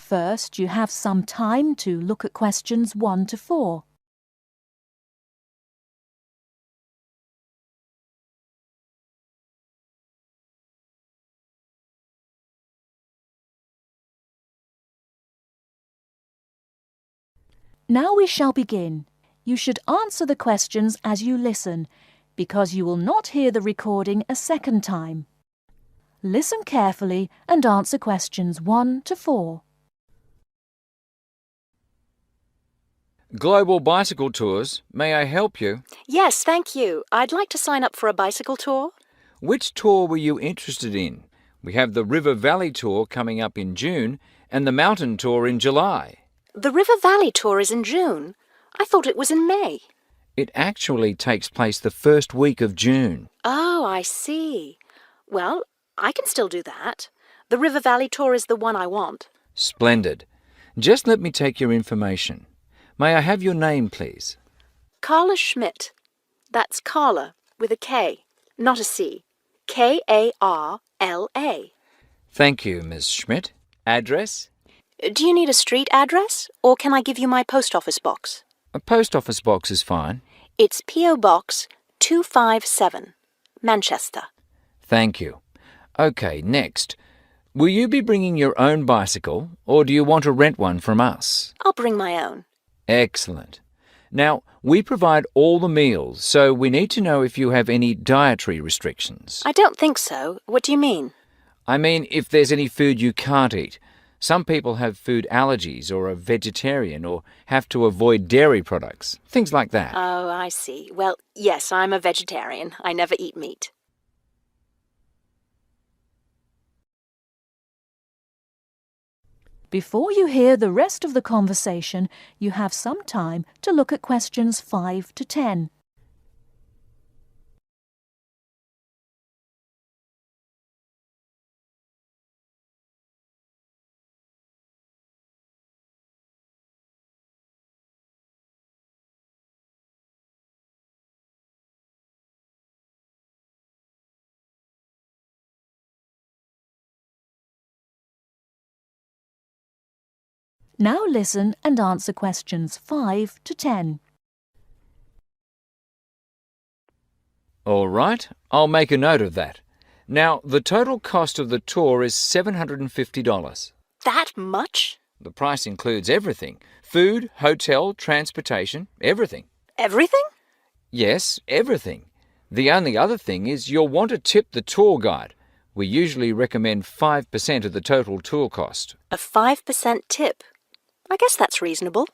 First, you have some time to look at questions 1 to 4. Now we shall begin. You should answer the questions as you listen, because you will not hear the recording a second time. Listen carefully and answer questions 1 to 4. Global Bicycle Tours, may I help you? Yes, thank you. I'd like to sign up for a bicycle tour. Which tour were you interested in? We have the River Valley Tour coming up in June and the Mountain Tour in July. The River Valley tour is in June. I thought it was in May. It actually takes place the first week of June. Oh, I see. Well, I can still do that. The River Valley tour is the one I want. Splendid. Just let me take your information. May I have your name, please? Carla Schmidt. That's Carla with a K, not a C. K-A-R-L-A. Thank you, Ms. Schmidt. Address? Do you need a street address, or can I give you my post office box? A post office box is fine. It's P.O. Box 257, Manchester. Thank you. OK, next. Will you be bringing your own bicycle, or do you want to rent one from us? I'll bring my own. Excellent. Now, we provide all the meals, so we need to know if you have any dietary restrictions. I don't think so. What do you mean? I mean, if there's any food you can't eat. Some people have food allergies or are vegetarian or have to avoid dairy products, things like that. Oh, I see. Well, yes, I'm a vegetarian. I never eat meat. Before you hear the rest of the conversation, you have some time to look at questions 5 to 10. Now listen and answer questions 5 to 10. All right, I'll make a note of that. Now, the total cost of the tour is $750. That much? The price includes everything. Food, hotel, transportation, everything. Everything? Yes, everything. The only other thing is you'll want to tip the tour guide. We usually recommend 5% of the total tour cost. A 5% tip. I guess that's reasonable.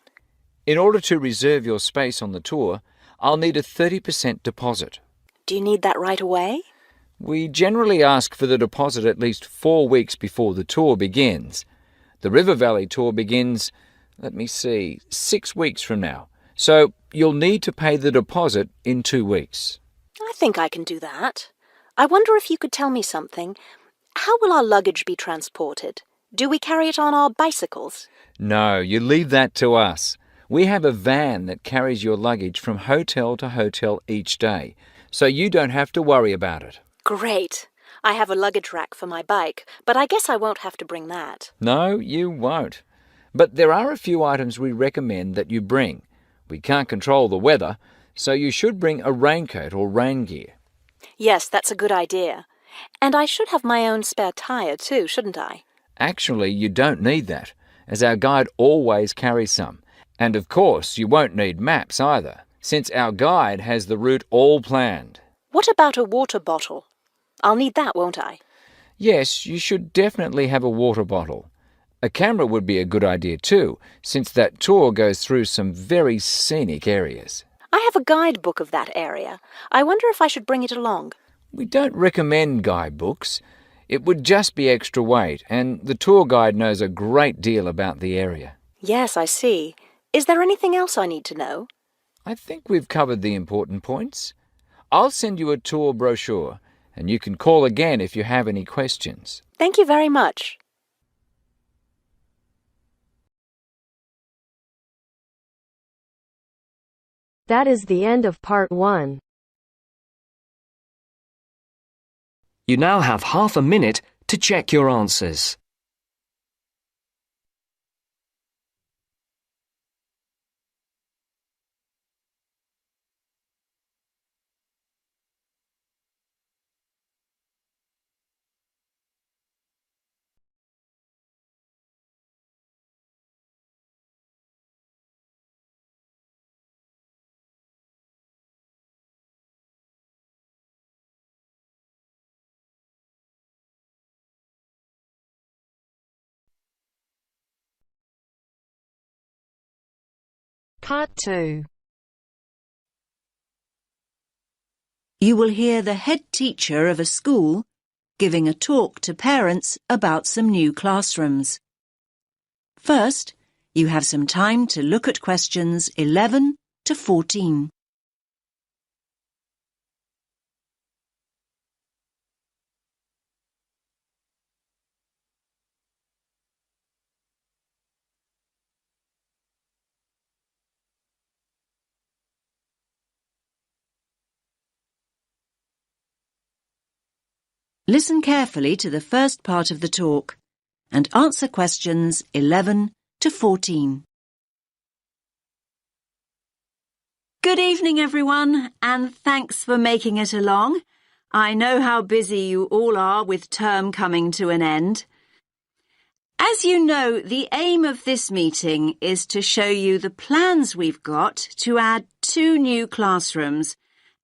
In order to reserve your space on the tour, I'll need a 30% deposit. Do you need that right away? We generally ask for the deposit at least 4 weeks before the tour begins. The River Valley tour begins, 6 weeks from now. So you'll need to pay the deposit in 2 weeks. I think I can do that. I wonder if you could tell me something. How will our luggage be transported? Do we carry it on our bicycles? No, you leave that to us. We have a van that carries your luggage from hotel to hotel each day, so you don't have to worry about it. Great. I have a luggage rack for my bike, but I guess I won't have to bring that. No, you won't. But there are a few items we recommend that you bring. We can't control the weather, so you should bring a raincoat or rain gear. Yes, that's a good idea. And I should have my own spare tire too, shouldn't I? Actually, you don't need that, as our guide always carries some. And of course, you won't need maps either, since our guide has the route all planned. What about a water bottle? I'll need that, won't I? Yes, you should definitely have a water bottle. A camera would be a good idea too, since that tour goes through some very scenic areas. I have a guidebook of that area. I wonder if I should bring it along. We don't recommend guidebooks. It would just be extra weight, and the tour guide knows a great deal about the area. Yes, I see. Is there anything else I need to know? I think we've covered the important points. I'll send you a tour brochure, and you can call again if you have any questions. Thank you very much. That is the end of part 1. You now have half a minute to check your answers. Part 2. You will hear the head teacher of a school giving a talk to parents about some new classrooms. First, you have some time to look at questions 11 to 14. Listen carefully to the first part of the talk and answer questions 11 to 14. Good evening, everyone, and thanks for making it along. I know how busy you all are with term coming to an end. As you know, the aim of this meeting is to show you the plans we've got to add 2 new classrooms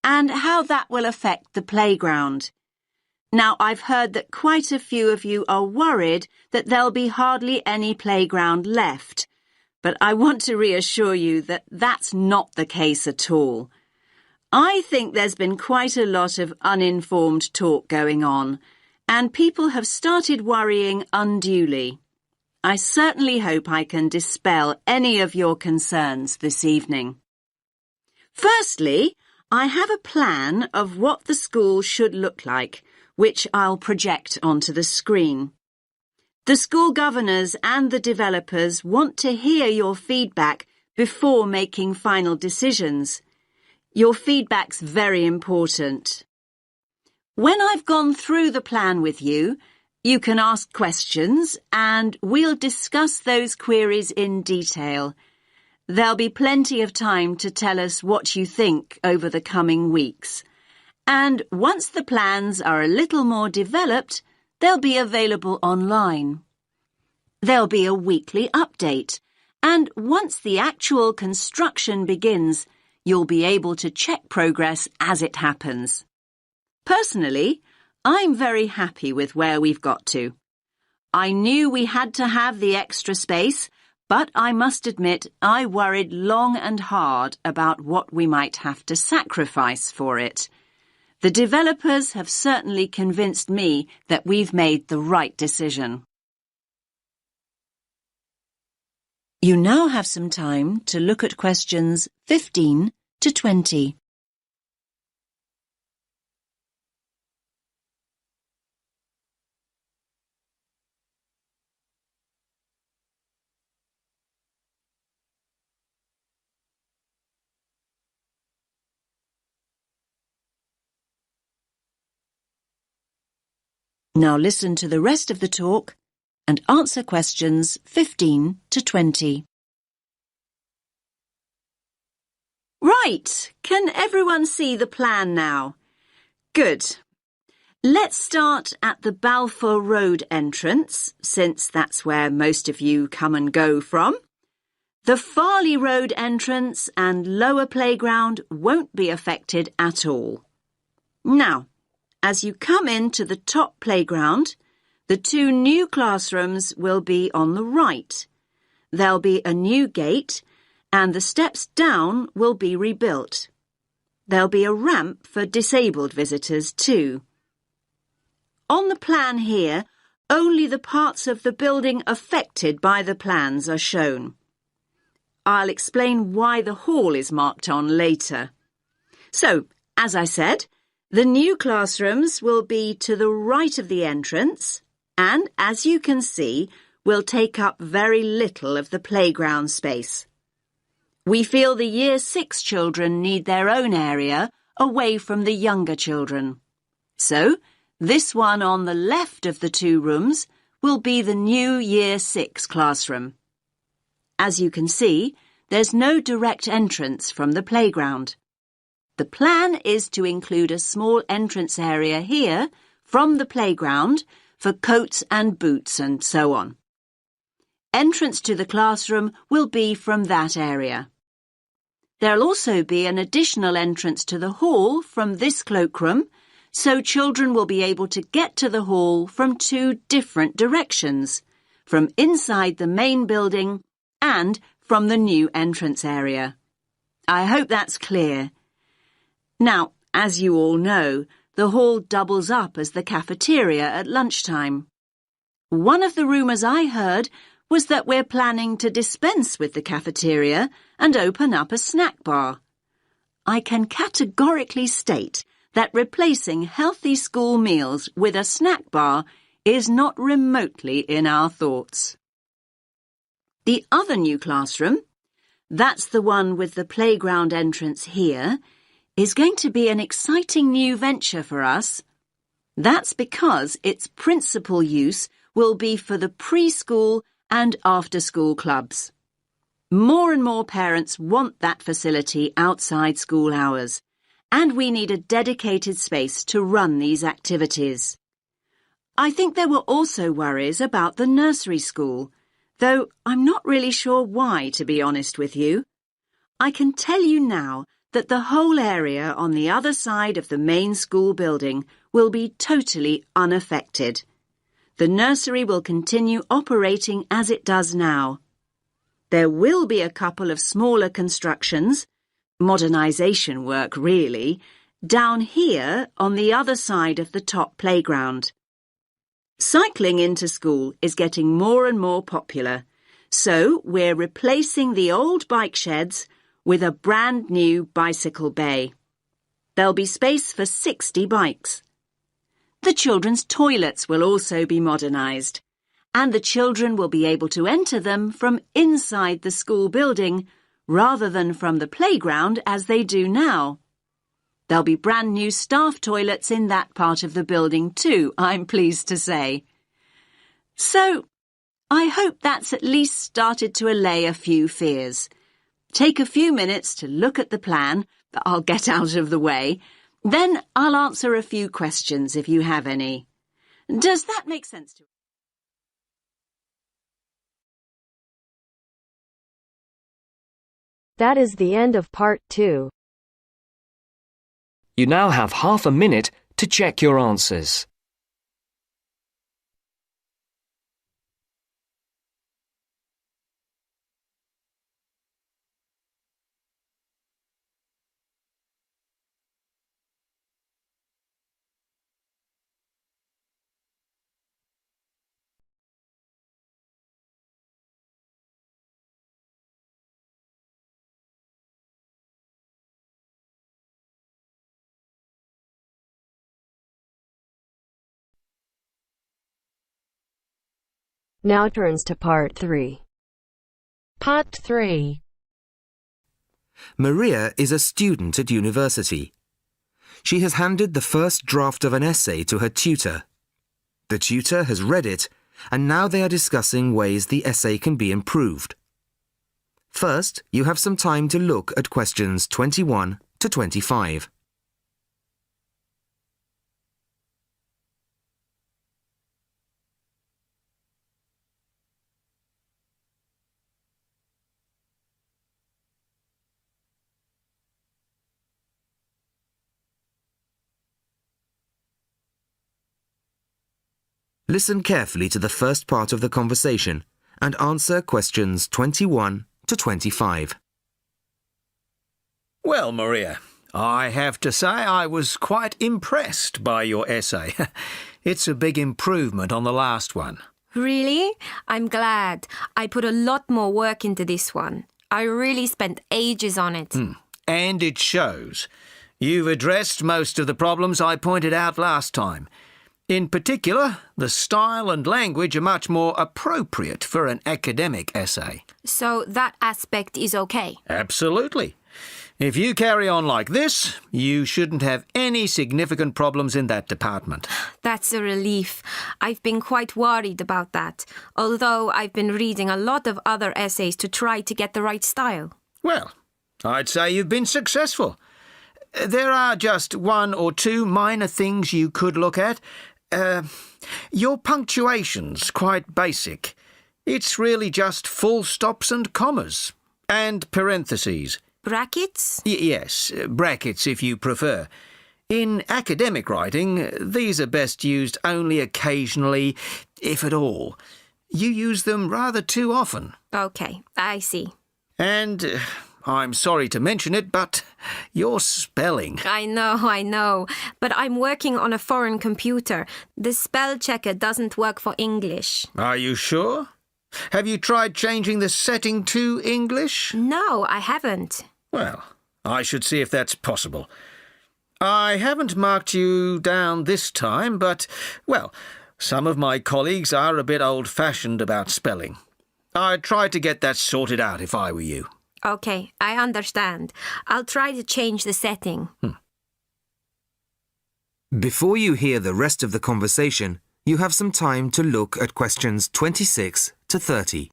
and how that will affect the playground. Now, I've heard that quite a few of you are worried that there'll be hardly any playground left, but I want to reassure you that that's not the case at all. I think there's been quite a lot of uninformed talk going on, and people have started worrying unduly. I certainly hope I can dispel any of your concerns this evening. Firstly, I have a plan of what the school should look like, which I'll project onto the screen. The school governors and the developers want to hear your feedback before making final decisions. Your feedback's very important. When I've gone through the plan with you, you can ask questions and we'll discuss those queries in detail. There'll be plenty of time to tell us what you think over the coming weeks. And once the plans are a little more developed, they'll be available online. There'll be a weekly update, and once the actual construction begins, you'll be able to check progress as it happens. Personally, I'm very happy with where we've got to. I knew we had to have the extra space, but I must admit I worried long and hard about what we might have to sacrifice for it. The developers have certainly convinced me that we've made the right decision. You now have some time to look at questions 15 to 20. Now listen to the rest of the talk and answer questions 15 to 20. Right, can everyone see the plan now? Good. Let's start at the Balfour Road entrance, since that's where most of you come and go from. The Farley Road entrance and lower playground won't be affected at all. Now, as you come into the top playground, the 2 new classrooms will be on the right. There'll be a new gate and the steps down will be rebuilt. There'll be a ramp for disabled visitors too. On the plan here, only the parts of the building affected by the plans are shown. I'll explain why the hall is marked on later. So, as I said, the new classrooms will be to the right of the entrance and, as you can see, will take up very little of the playground space. We feel the Year 6 children need their own area away from the younger children. So, this one on the left of the two rooms will be the new Year 6 classroom. As you can see, there's no direct entrance from the playground. The plan is to include a small entrance area here from the playground for coats and boots and so on. Entrance to the classroom will be from that area. There'll also be an additional entrance to the hall from this cloakroom, so children will be able to get to the hall from two different directions, from inside the main building and from the new entrance area. I hope that's clear. Now, as you all know, the hall doubles up as the cafeteria at lunchtime. One of the rumours I heard was that we're planning to dispense with the cafeteria and open up a snack bar. I can categorically state that replacing healthy school meals with a snack bar is not remotely in our thoughts. The other new classroom, that's the one with the playground entrance here, is going to be an exciting new venture for us. That's because its principal use will be for the preschool and after-school clubs. More and more parents want that facility outside school hours, and we need a dedicated space to run these activities. I think there were also worries about the nursery school, though I'm not really sure why, to be honest with you. I can tell you now that the whole area on the other side of the main school building will be totally unaffected. The nursery will continue operating as it does now. There will be a couple of smaller constructions, modernisation work really, down here on the other side of the top playground. Cycling into school is getting more and more popular, so we're replacing the old bike sheds with a brand new bicycle bay. There'll be space for 60 bikes. The children's toilets will also be modernised, and the children will be able to enter them from inside the school building rather than from the playground as they do now. There'll be brand new staff toilets in that part of the building too, I'm pleased to say. So, I hope that's at least started to allay a few fears. Take a few minutes to look at the plan that I'll get out of the way. Then I'll answer a few questions if you have any. Does that make sense to you? That is the end of part 2. You now have half a minute to check your answers. Now turns to part 3. Part 3. Maria is a student at university. She has handed the first draft of an essay to her tutor. The tutor has read it, and now they are discussing ways the essay can be improved. First, you have some time to look at questions 21 to 25. Listen carefully to the first part of the conversation and answer questions 21 to 25. Well, Maria, I have to say I was quite impressed by your essay. It's a big improvement on the last one. Really? I'm glad. I put a lot more work into this one. I really spent ages on it. And it shows. You've addressed most of the problems I pointed out last time. In particular, the style and language are much more appropriate for an academic essay. So that aspect is okay. Absolutely. If you carry on like this, you shouldn't have any significant problems in that department. That's a relief. I've been quite worried about that, although I've been reading a lot of other essays to try to get the right style. Well, I'd say you've been successful. There are just one or two minor things you could look at. Your punctuation's quite basic. It's really just full stops and commas. And parentheses. Brackets? Yes, brackets if you prefer. In academic writing, these are best used only occasionally, if at all. You use them rather too often. Okay, I see. And I'm sorry to mention it, but your spelling. I know. But I'm working on a foreign computer. The spell checker doesn't work for English. Are you sure? Have you tried changing the setting to English? No, I haven't. Well, I should see if that's possible. I haven't marked you down this time, but, well, some of my colleagues are a bit old-fashioned about spelling. I'd try to get that sorted out if I were you. Okay, I understand. I'll try to change the setting. Before you hear the rest of the conversation, you have some time to look at questions 26 to 30.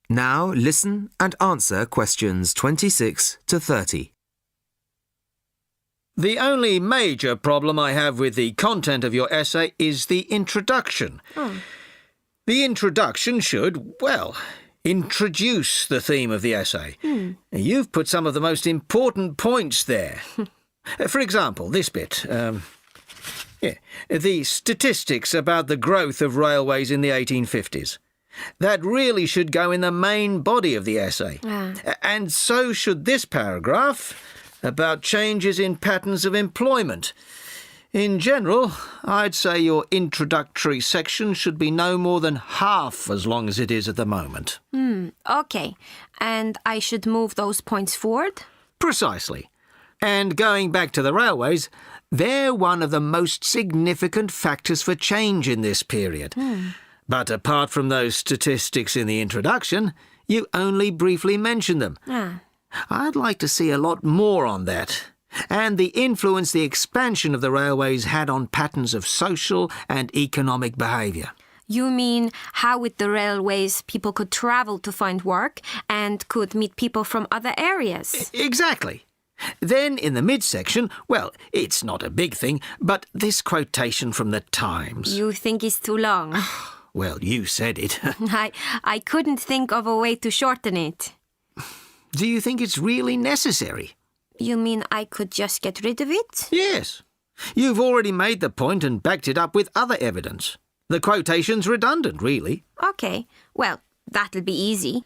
Now listen and answer questions 26 to 30. The only major problem I have with the content of your essay is the introduction. The introduction should, well, introduce the theme of the essay. You've put some of the most important points there. For example, this bit. The statistics about the growth of railways in the 1850s. That really should go in the main body of the essay. And so should this paragraph about changes in patterns of employment. In general, I'd say your introductory section should be no more than half as long as it is at the moment. Okay. And I should move those points forward? Precisely. And going back to the railways, they're one of the most significant factors for change in this period. But apart from those statistics in the introduction, you only briefly mention them. I'd like to see a lot more on that, and the influence the expansion of the railways had on patterns of social and economic behaviour. You mean how with the railways people could travel to find work and could meet people from other areas? Exactly. Then in the midsection, well, it's not a big thing, but this quotation from the Times. You think it's too long? Well, you said it. I couldn't think of a way to shorten it. Do you think it's really necessary? You mean I could just get rid of it? Yes. You've already made the point and backed it up with other evidence. The quotation's redundant, really. Okay, well, that'll be easy.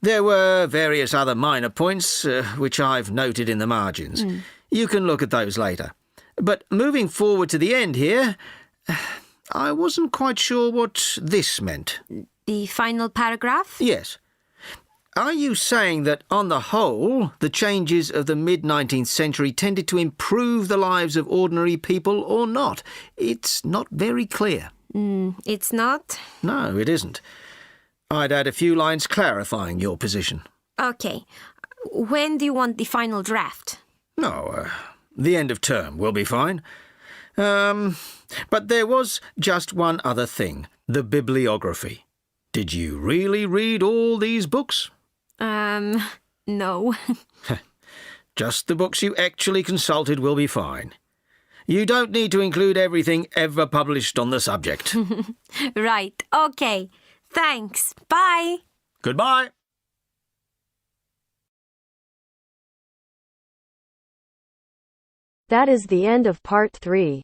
There were various other minor points, which I've noted in the margins. You can look at those later. But moving forward to the end here, I wasn't quite sure what this meant. The final paragraph? Yes. Are you saying that, on the whole, the changes of the mid-19th century tended to improve the lives of ordinary people or not? It's not very clear. It's not? No, it isn't. I'd add a few lines clarifying your position. Okay. When do you want the final draft? No, the end of term will be fine. But there was just one other thing, the bibliography. Did you really read all these books? No. Just the books you actually consulted will be fine. You don't need to include everything ever published on the subject. Right, okay. Thanks. Bye. Goodbye. That is the end of part 3.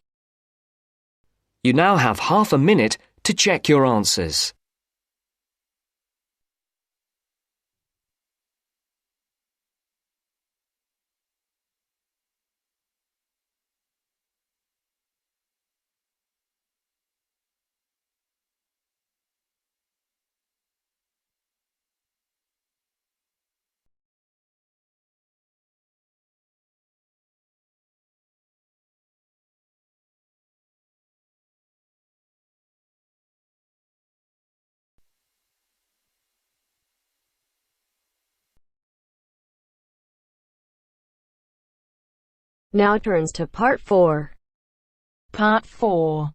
You now have half a minute to check your answers. now turns to Part 4. Part 4.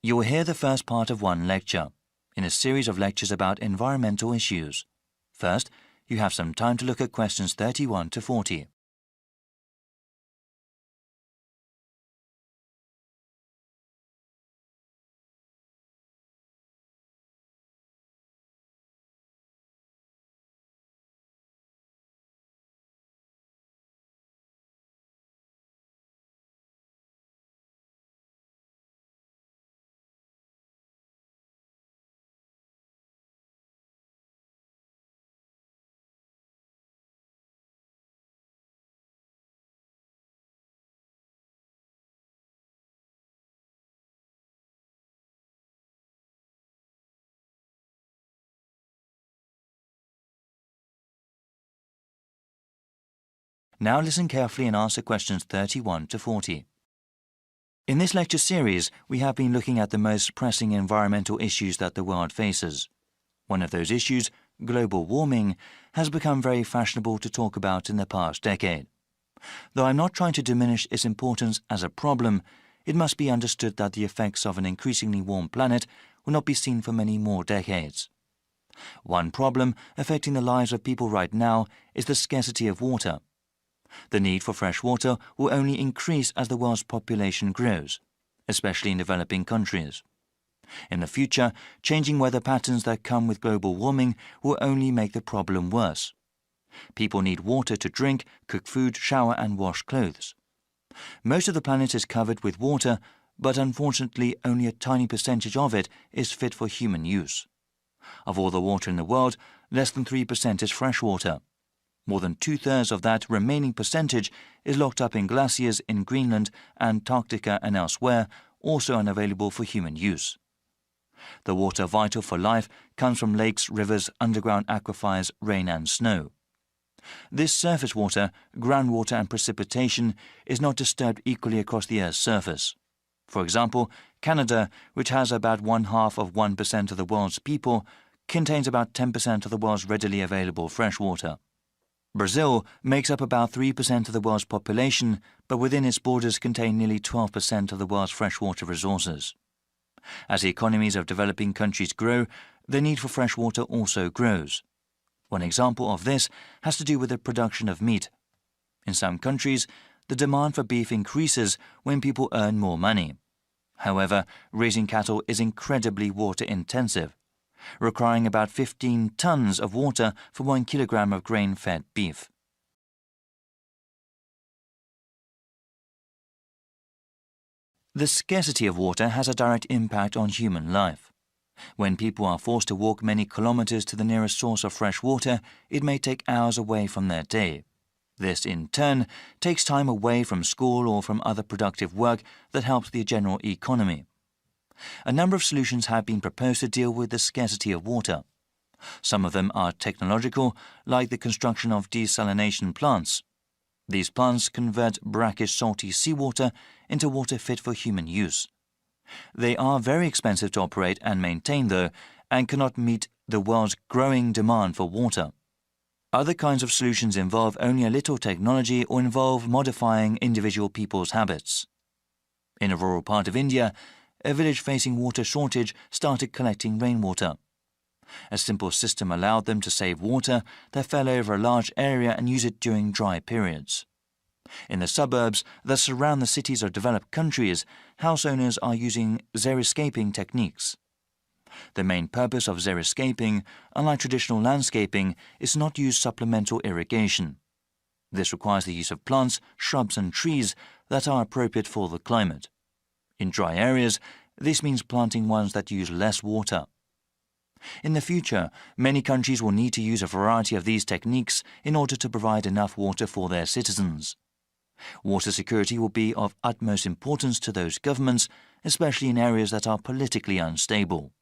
You will hear the first part of one lecture, in a series of lectures about environmental issues. First, you have some time to look at questions 31 to 40. Now listen carefully and answer questions 31 to 40. In this lecture series, we have been looking at the most pressing environmental issues that the world faces. One of those issues, global warming, has become very fashionable to talk about in the past decade. Though I'm not trying to diminish its importance as a problem, it must be understood that the effects of an increasingly warm planet will not be seen for many more decades. One problem affecting the lives of people right now is the scarcity of water. The need for fresh water will only increase as the world's population grows, especially in developing countries. In the future, changing weather patterns that come with global warming will only make the problem worse. People need water to drink, cook food, shower and wash clothes. Most of the planet is covered with water, but unfortunately only a tiny percentage of it is fit for human use. Of all the water in the world, less than 3% is fresh water. More than 2/3 of that remaining percentage is locked up in glaciers in Greenland, Antarctica and elsewhere, also unavailable for human use. The water vital for life comes from lakes, rivers, underground aquifers, rain and snow. This surface water, groundwater and precipitation is not disturbed equally across the Earth's surface. For example, Canada, which has about 0.5% of the world's people, contains about 10% of the world's readily available fresh water. Brazil makes up about 3% of the world's population, but within its borders contain nearly 12% of the world's freshwater resources. As the economies of developing countries grow, the need for fresh water also grows. One example of this has to do with the production of meat. In some countries, the demand for beef increases when people earn more money. However, raising cattle is incredibly water-intensive, requiring about 15 tons of water for 1 kilogram of grain-fed beef. The scarcity of water has a direct impact on human life. When people are forced to walk many kilometers to the nearest source of fresh water, it may take hours away from their day. This, in turn, takes time away from school or from other productive work that helps the general economy. A number of solutions have been proposed to deal with the scarcity of water. Some of them are technological, like the construction of desalination plants. These plants convert brackish salty seawater into water fit for human use. They are very expensive to operate and maintain, though, and cannot meet the world's growing demand for water. Other kinds of solutions involve only a little technology or involve modifying individual people's habits. In a rural part of India, a village facing water shortage started collecting rainwater. A simple system allowed them to save water that fell over a large area and use it during dry periods. In the suburbs that surround the cities of developed countries, house owners are using xeriscaping techniques. The main purpose of xeriscaping, unlike traditional landscaping, is to not use supplemental irrigation. This requires the use of plants, shrubs and trees that are appropriate for the climate. In dry areas, this means planting ones that use less water. In the future, many countries will need to use a variety of these techniques in order to provide enough water for their citizens. Water security will be of utmost importance to those governments, especially in areas that are politically unstable.